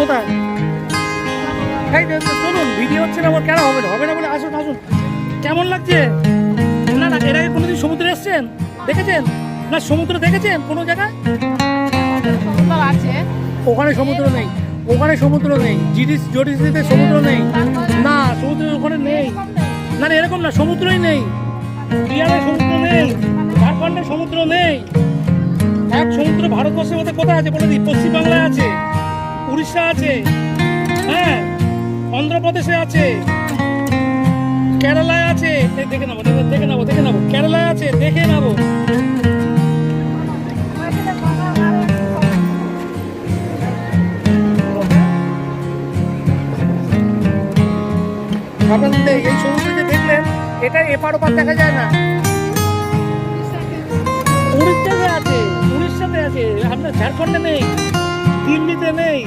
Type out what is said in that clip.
কোথায়? চলুন, ভিডিও হচ্ছে না, কেন হবে না? হবে না বলে আসুন আসুন। কেমন লাগছে? না না, এর আগে কোনোদিন সমুদ্রে এসছেন? দেখেছেন? না সমুদ্র দেখেছেন কোনো জায়গায়? আছে, ওখানে সমুদ্র নেই, ওখানে সমুদ্র নেই। জিডিসিতে সমুদ্র নেই। না সমুদ্র ওখানে নেই। না না এরকম না, সমুদ্রই নেই। বিহারে সমুদ্র নেই, ঝাড়খণ্ডে সমুদ্র নেই। এক সমুদ্র ভারতবর্ষের মধ্যে কোথায় আছে বলে দিই? পশ্চিমবাংলায় আছে, উড়িষ্যা আছে, হ্যাঁ, অন্ধ্রপ্রদেশে আছে, কেরালায় আছে। দেখে নেবো দেখে নেবো দেখে নেবো, কেরালায় আছে, দেখে নেবো। আপনাদের এই সমুদ্র যে দেখলেন, এটা এপার ওপার দেখা যায় না। উড়িষ্যাতে আছে, উড়িষ্যাতে আছে, আপনার ঝাড়খণ্ডে নেই, দিল্লিতে নেই।